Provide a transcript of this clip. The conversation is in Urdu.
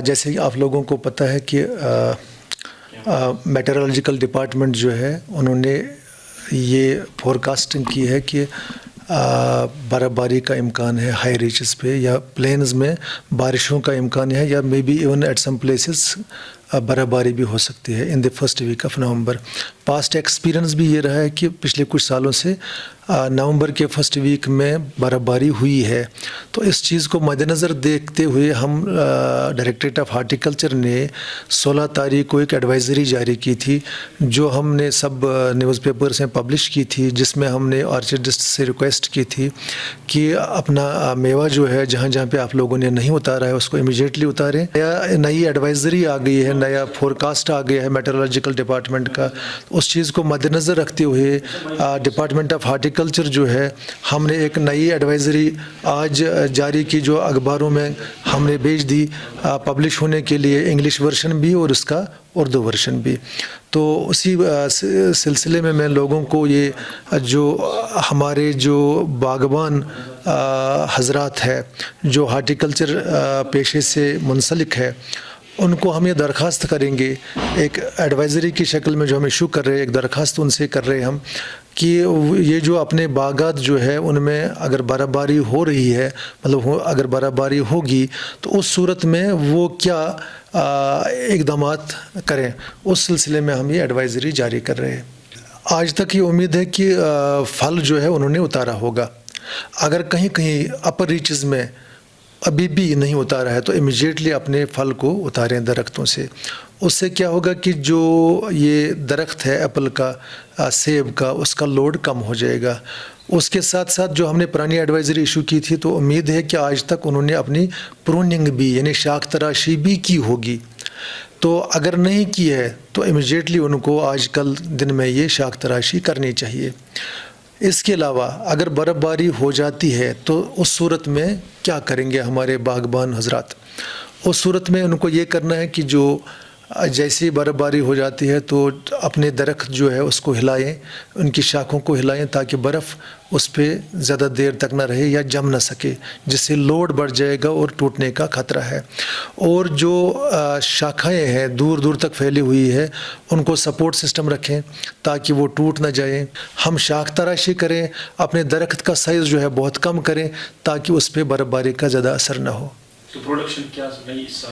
جیسے کہ آپ لوگوں کو پتہ ہے کہ میٹرولوجیکل ڈپارٹمنٹ جو ہے انہوں نے یہ فورکاسٹنگ کی ہے کہ برف باری کا امکان ہے ہائی ریچز پہ یا پلینز میں بارشوں کا امکان ہے یا may be even at some places برف باری بھی ہو سکتی ہے in the first week of November. Past experience بھی یہ رہا ہے کہ پچھلے کچھ سالوں سے نومبر کے فرسٹ ویک میں برف باری ہوئی ہے، تو اس چیز کو مد نظر دیکھتے ہوئے ہم ڈائریکٹریٹ آف ہارٹیکلچر نے 16 تاریخ کو ایک ایڈوائزری جاری کی تھی جو ہم نے سب نیوز پیپرز میں پبلش کی تھی، جس میں ہم نے آرچرڈسٹ سے ریکویسٹ کی تھی کہ اپنا میوہ جو ہے جہاں جہاں پہ آپ لوگوں نے نہیں اتارا ہے اس کو امیجیٹلی اتاریں۔ نئی ایڈوائزری آ گئی ہے، نیا فورکاسٹ آ گیا ہے میٹرولوجیکل ڈپارٹمنٹ کا، اس چیز کو مد نظر رکھتے ہوئے ڈپارٹمنٹ آف ہارٹیکلچر جو ہے ہم نے ایک نئی ایڈوائزری آج جاری کی جو اخباروں میں ہم نے بھیج دی پبلش ہونے کے لیے، انگلش ورژن بھی اور اس کا اردو ورژن بھی۔ تو اسی سلسلے میں لوگوں کو یہ جو ہمارے جو باغبان حضرات ہے جو ہارٹیکلچر پیشے سے منسلک ہے ان کو ہم یہ درخواست کریں گے، ایک ایڈوائزری کی شکل میں جو ہم ایشو کر رہے ہیں، ایک درخواست ان سے کر رہے ہیں ہم کہ یہ جو اپنے باغات جو ہے ان میں اگر برف باری ہو رہی ہے، مطلب اگر برف باری ہوگی تو اس صورت میں وہ کیا اقدامات کریں، اس سلسلے میں ہم یہ ایڈوائزری جاری کر رہے ہیں۔ آج تک یہ امید ہے کہ پھل جو ہے انہوں نے اتارا ہوگا، اگر کہیں کہیں اپر ریچز میں ابھی بھی نہیں اتارا ہے تو امیجیٹلی اپنے پھل کو اتاریں درختوں سے۔ اس سے کیا ہوگا کہ جو یہ درخت ہے ایپل کا، سیب کا، اس کا لوڈ کم ہو جائے گا۔ اس کے ساتھ ساتھ جو ہم نے پرانی ایڈوائزری ایشو کی تھی تو امید ہے کہ آج تک انہوں نے اپنی پروننگ بھی یعنی شاخ تراشی بھی کی ہوگی، تو اگر نہیں کی ہے تو امیجیٹلی ان کو آج کل دن میں یہ شاخ تراشی کرنی چاہیے۔ اس کے علاوہ اگر برف باری ہو جاتی ہے تو اس صورت میں کیا کریں گے ہمارے باغبان حضرات؟ اس صورت میں ان کو یہ کرنا ہے کہ جو جیسی برف باری ہو جاتی ہے تو اپنے درخت جو ہے اس کو ہلائیں، ان کی شاخوں کو ہلائیں تاکہ برف اس پہ زیادہ دیر تک نہ رہے یا جم نہ سکے، جس سے لوڈ بڑھ جائے گا اور ٹوٹنے کا خطرہ ہے۔ اور جو شاخیں ہیں دور دور تک پھیلی ہوئی ہے ان کو سپورٹ سسٹم رکھیں تاکہ وہ ٹوٹ نہ جائیں۔ ہم شاخ تراشی کریں، اپنے درخت کا سائز جو ہے بہت کم کریں تاکہ اس پہ برف باری کا زیادہ اثر نہ ہو۔ تو پروڈکشن کیا